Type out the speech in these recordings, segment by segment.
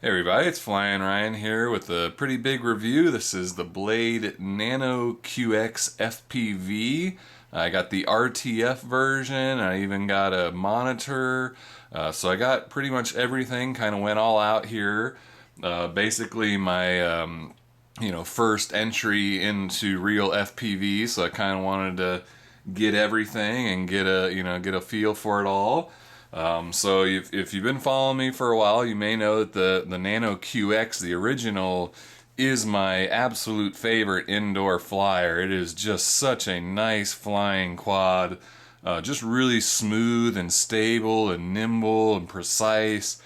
Hey everybody, it's Flyin Ryan here with a pretty big review. This is the Blade Nano QX FPV. I got the RTF version. I even got a monitor. So I got pretty much everything. Kind of went all out here. Basically, my first entry into real FPV. So I kind of wanted to get everything and get a feel for it all. So if you've been following me for a while, you may know that the Nano QX, the original, is my absolute favorite indoor flyer. It is just such a nice flying quad, just really smooth and stable and nimble and precise.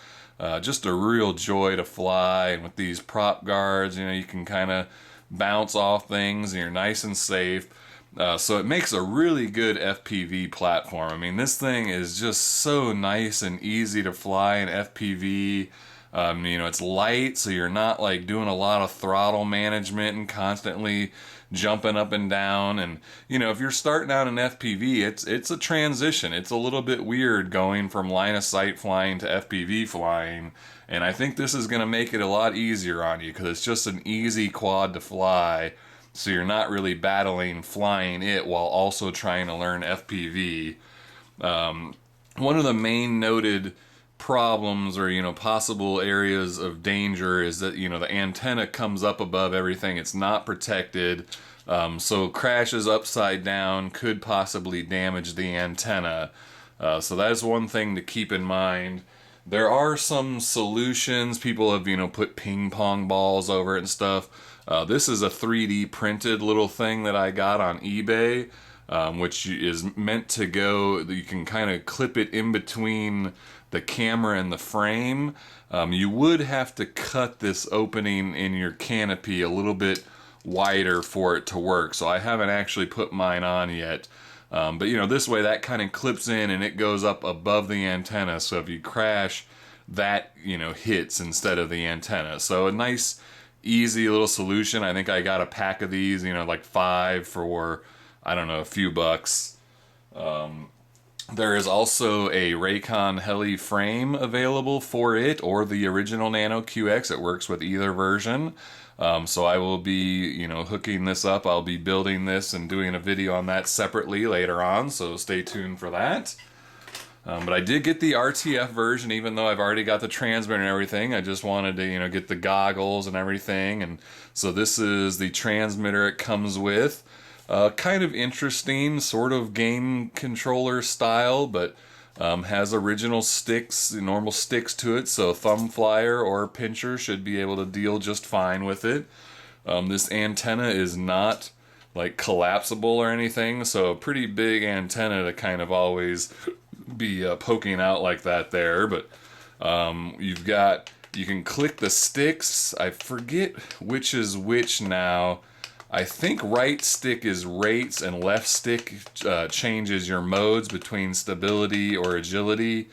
Just a real joy to fly. And with these prop guards, you can kind of bounce off things and you're nice and safe. So it makes a really good FPV platform. I mean, this thing is just so nice and easy to fly in FPV. It's light, so you're not like doing a lot of throttle management and constantly jumping up and down. And if you're starting out in FPV, it's a transition. It's a little bit weird going from line of sight flying to FPV flying. And I think this is going to make it a lot easier on you because it's just an easy quad to fly. So you're not really battling flying it while also trying to learn FPV. One of the main noted problems or possible areas of danger is that the antenna comes up above everything. It's not protected, so crashes upside down could possibly damage the antenna. So that's one thing to keep in mind. There are some solutions. People have put ping pong balls over it and stuff. This is a 3D printed little thing that I got on eBay, which is meant to go. You can kind of clip it in between the camera and the frame. You would have to cut this opening in your canopy a little bit wider for it to work. So I haven't actually put mine on yet. But this way that kind of clips in and it goes up above the antenna. So if you crash, that hits instead of the antenna. So a nice, easy little solution. I think I got a pack of these, like 5 for, I don't know, a few bucks. There is also a Raycon Heli frame available for it or the original Nano QX. It works with either version. So I will be, hooking this up. I'll be building this and doing a video on that separately later on. So stay tuned for that. But I did get the RTF version, even though I've already got the transmitter and everything. I just wanted to, get the goggles and everything. And so this is the transmitter it comes with. Kind of interesting, sort of game controller style, but has original sticks, normal sticks to it, so thumb flyer or pincher should be able to deal just fine with it. This antenna is not like collapsible or anything, so a pretty big antenna to kind of always be poking out like that there. But you can click the sticks. I forget which is which now. I think right stick is rates and left stick changes your modes between stability or agility.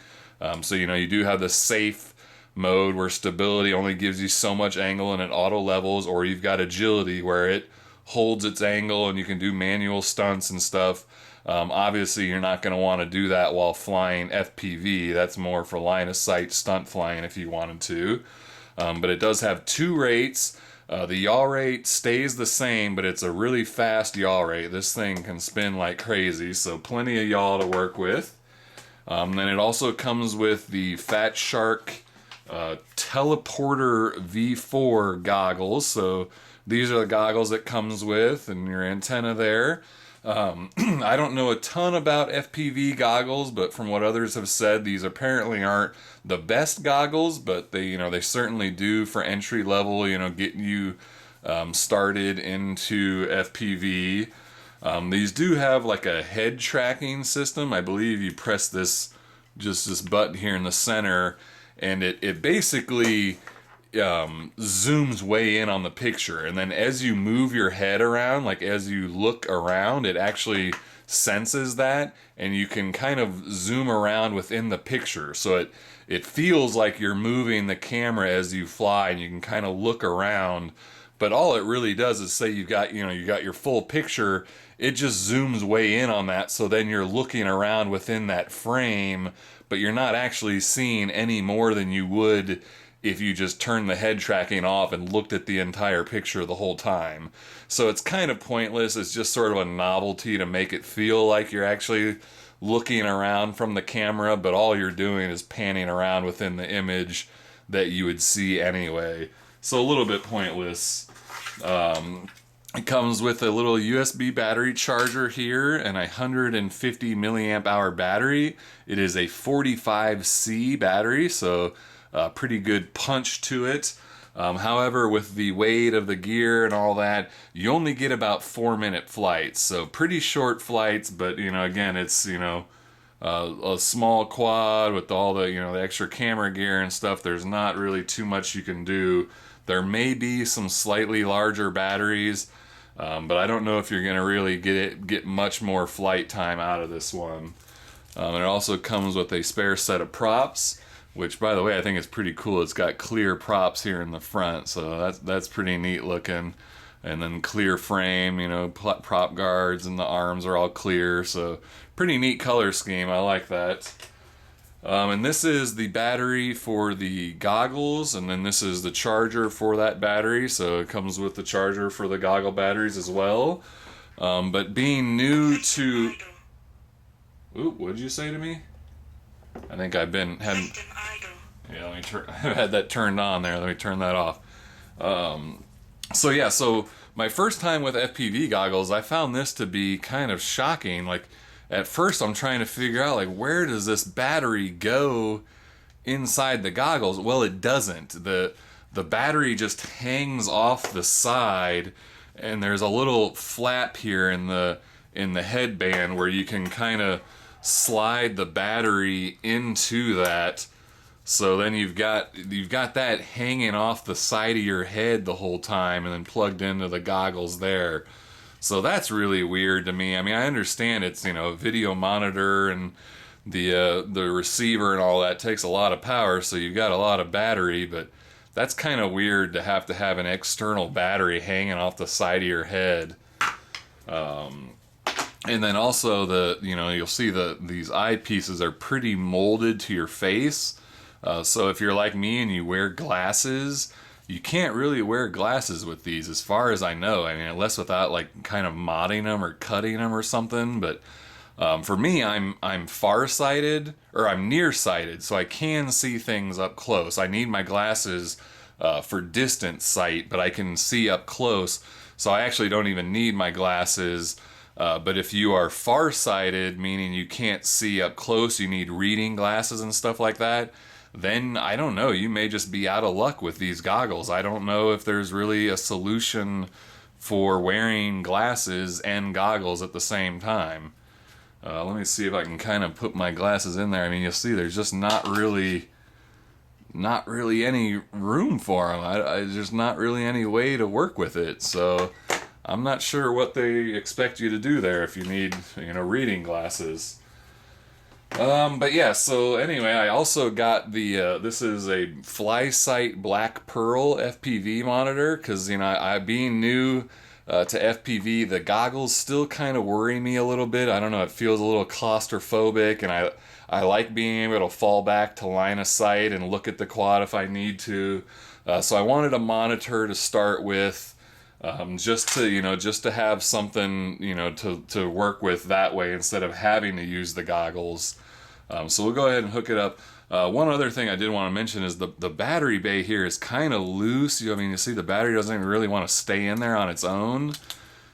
So you do have the safe mode where stability only gives you so much angle and it auto levels, or you've got agility where it holds its angle and you can do manual stunts and stuff. Obviously, you're not going to want to do that while flying FPV. That's more for line of sight stunt flying if you wanted to. But it does have 2 rates. The yaw rate stays the same, but it's a really fast yaw rate. This thing can spin like crazy, so plenty of yaw to work with. Then it also comes with the FatShark Teleporter V4 goggles. So these are the goggles it comes with, and your antenna there. I don't know a ton about FPV goggles, but from what others have said, these apparently aren't the best goggles, but they certainly do for entry level, getting you started into FPV. These do have like a head tracking system. I believe you press this button here in the center, and it basically zooms way in on the picture, and then as you move your head around, like as you look around, it actually senses that, and you can kind of zoom around within the picture, so it feels like you're moving the camera as you fly, and you can kind of look around. But all it really does is say you got your full picture. It just zooms way in on that, so then you're looking around within that frame, but you're not actually seeing any more than you would if you just turned the head tracking off and looked at the entire picture the whole time. So it's kind of pointless. It's just sort of a novelty to make it feel like you're actually looking around from the camera, but all you're doing is panning around within the image that you would see anyway. So a little bit pointless. It comes with a little USB battery charger here and a 150 milliamp hour battery. It is a 45C battery, so pretty good punch to it. However, with the weight of the gear and all that, you only get about 4-minute flights. So pretty short flights, but again, it's a small quad with all the the extra camera gear and stuff. There's not really too much you can do. There may be some slightly larger batteries, but I don't know if you're gonna really get much more flight time out of this one. And it also comes with a spare set of props, which, by the way, I think is pretty cool. It's got clear props here in the front, so that's pretty neat looking. And then clear frame, prop guards, and the arms are all clear, so pretty neat color scheme. I like that. And this is the battery for the goggles, and then this is the charger for that battery, so it comes with the charger for the goggle batteries as well. But being new to... Ooh, what did you say to me? I think I've been... Yeah, let me turn... I had that turned on there. Let me turn that off. So my first time with FPV goggles, I found this to be kind of shocking. Like, at first I'm trying to figure out, like, where does this battery go inside the goggles? Well, it doesn't. The battery just hangs off the side, and there's a little flap here in the headband where you can kind of slide the battery into that. So then you've got that hanging off the side of your head the whole time, and then plugged into the goggles there. So that's really weird to me. I mean, I understand it's a video monitor, and the receiver and all that takes a lot of power, so you've got a lot of battery, but that's kind of weird to have an external battery hanging off the side of your head. And then also you'll see these eyepieces are pretty molded to your face. So if you're like me and you wear glasses, you can't really wear glasses with these, as far as I know. I mean, unless without like kind of modding them or cutting them or something. But for me, I'm farsighted, or I'm nearsighted, so I can see things up close. I need my glasses for distance sight, but I can see up close, so I actually don't even need my glasses. But if you are farsighted, meaning you can't see up close, you need reading glasses and stuff like that, then I don't know, you may just be out of luck with these goggles. I don't know if there's really a solution for wearing glasses and goggles at the same time. Let me see if I can kind of put my glasses in there. I mean, you'll see there's just not really any room for them. There's just not really any way to work with it. So I'm not sure what they expect you to do there if you need, reading glasses. But yeah, so anyway, I also got this is a FlySight Black Pearl FPV monitor, because, I being new to FPV, the goggles still kind of worry me a little bit. I don't know, it feels a little claustrophobic, and I like being able to fall back to line of sight and look at the quad if I need to. So I wanted a monitor to start with, just to have something, to work with that way instead of having to use the goggles. So we'll go ahead and hook it up. One other thing I did want to mention is the battery bay here is kind of loose. You see the battery doesn't even really want to stay in there on its own.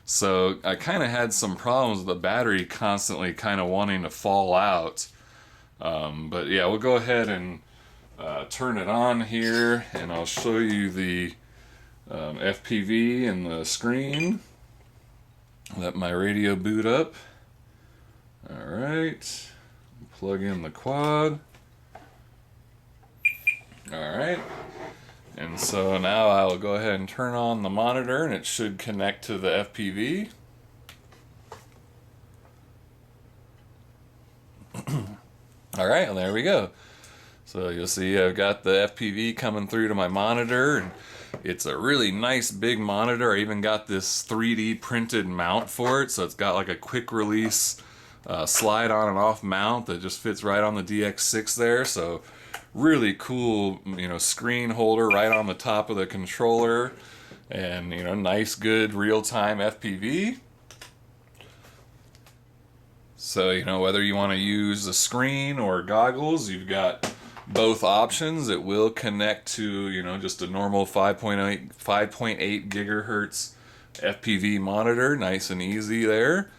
So I kind of had some problems with the battery constantly kind of wanting to fall out. But yeah, we'll go ahead and turn it on here, and I'll show you the FPV and the screen. Let my radio boot up. Alright, plug in the quad. Alright, and so now I'll go ahead and turn on the monitor, and it should connect to the FPV. Alright, well, there we go. So you'll see I've got the FPV coming through to my monitor, and it's a really nice big monitor. I even got this 3D printed mount for it, so it's got like a quick release slide on and off mount that just fits right on the DX6 there, so really cool, screen holder right on the top of the controller, and nice, good real-time FPV. So, whether you want to use a screen or goggles, you've got both options. It will connect to, just a normal 5.8 gigahertz FPV monitor. Nice and easy there.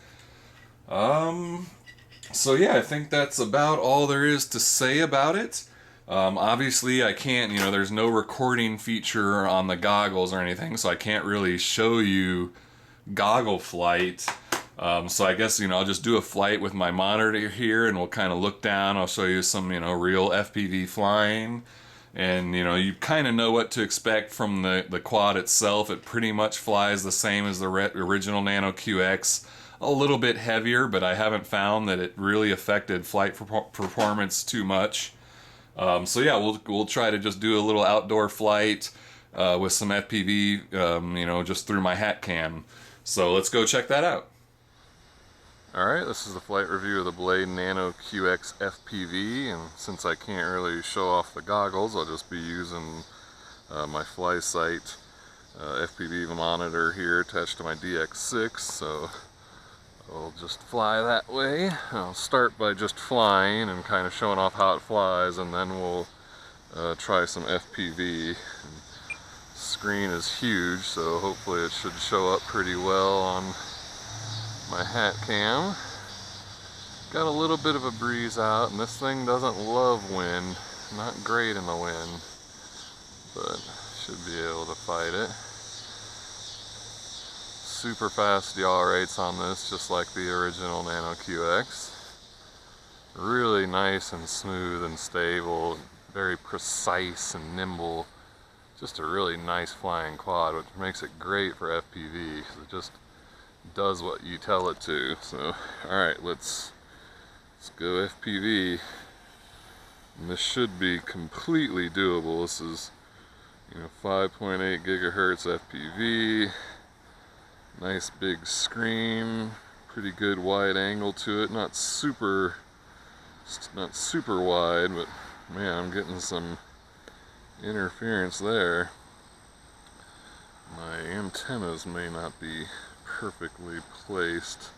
So yeah, I think that's about all there is to say about it. Obviously, I can't, there's no recording feature on the goggles or anything, so I can't really show you goggle flight. So I guess, I'll just do a flight with my monitor here, and we'll kind of look down. I'll show you some, real FPV flying. And, you kind of know what to expect from the quad itself. It pretty much flies the same as the original Nano QX. A little bit heavier, but I haven't found that it really affected flight performance too much. So yeah, we'll try to just do a little outdoor flight with some FPV, just through my hat cam. So let's go check that out. Alright, this is the flight review of the Blade Nano QX FPV, and since I can't really show off the goggles, I'll just be using my FlySight FPV monitor here attached to my DX6, so I'll just fly that way. I'll start by just flying and kind of showing off how it flies, and then we'll try some FPV. The screen is huge, so hopefully it should show up pretty well on my hat cam. Got a little bit of a breeze out, and this thing doesn't love wind. Not great in the wind, but should be able to fight it. Super fast yaw rates on this, just like the original Nano QX. Really nice and smooth and stable, very precise and nimble. Just a really nice flying quad, which makes it great for FPV, because it just does what you tell it to. So, alright, let's go FPV. And this should be completely doable. This is, 5.8 gigahertz FPV. Nice big screen, pretty good wide angle to it. Not super wide, but man, I'm getting some interference there. My antennas may not be perfectly placed.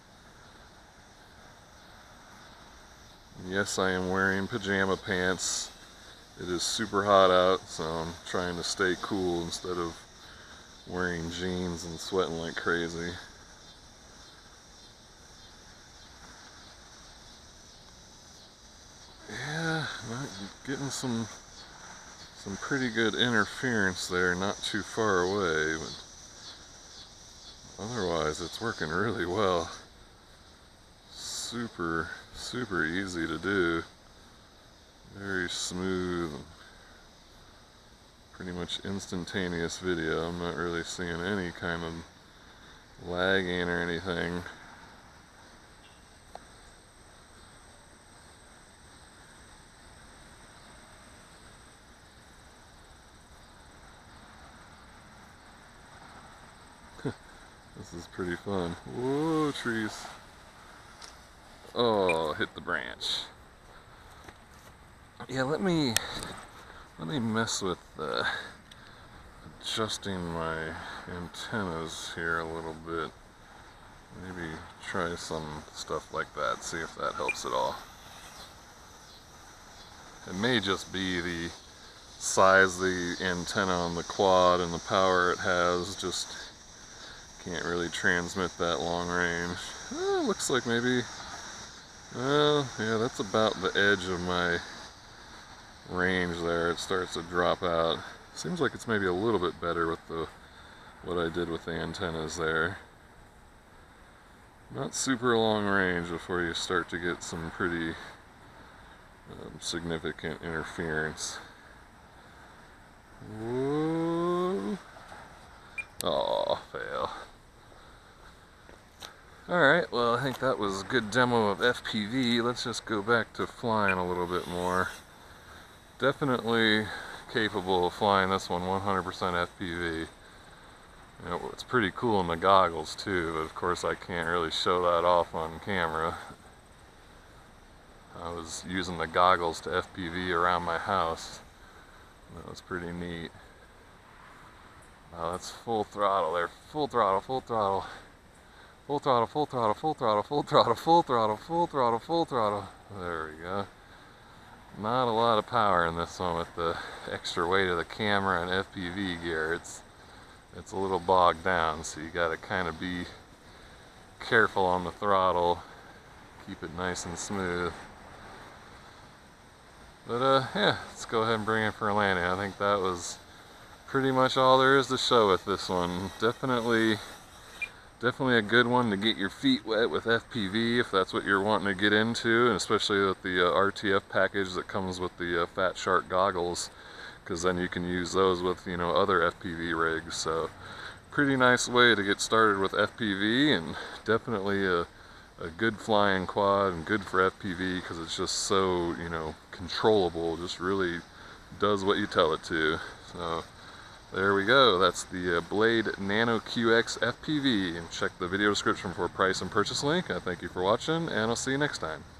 Yes, I am wearing pajama pants. It is super hot out, so I'm trying to stay cool instead of wearing jeans and sweating like crazy. Yeah, getting some pretty good interference there, not too far away, but otherwise it's working really well. Super easy to do. Very smooth, pretty much instantaneous video. I'm not really seeing any kind of lagging or anything. This is pretty fun. Whoa, trees. Oh, hit the branch. Yeah, let me mess with adjusting my antennas here a little bit. Maybe try some stuff like that, see if that helps at all. It may just be the size of the antenna on the quad and the power it has, just can't really transmit that long range. Looks like maybe, well, yeah, that's about the edge of my range there. It starts to drop out. Seems like it's maybe a little bit better with what I did with the antennas there. Not super long range before you start to get some pretty significant interference. Whoa. Oh, fail. Alright, well, I think that was a good demo of FPV. Let's just go back to flying a little bit more. Definitely capable of flying this one 100% FPV. It's pretty cool in the goggles too, but of course I can't really show that off on camera. I was using the goggles to FPV around my house. That was pretty neat. That's full throttle there. Full throttle, full throttle. Full throttle, full throttle, full throttle, full throttle, full throttle, full throttle, full throttle. There we go. Not a lot of power in this one with the extra weight of the camera and FPV gear. It's a little bogged down, so you gotta kind of be careful on the throttle. Keep it nice and smooth. But yeah, let's go ahead and bring it for a landing. I think that was pretty much all there is to show with this one. Definitely a good one to get your feet wet with FPV if that's what you're wanting to get into, and especially with the RTF package that comes with the FatShark goggles, because then you can use those with, you know, other FPV rigs. So pretty nice way to get started with FPV, and definitely a good flying quad and good for FPV because it's just so, you know, controllable. Just really does what you tell it to. So there we go. That's the Blade Nano QX FPV. And check the video description for price and purchase link. I thank you for watching, and I'll see you next time.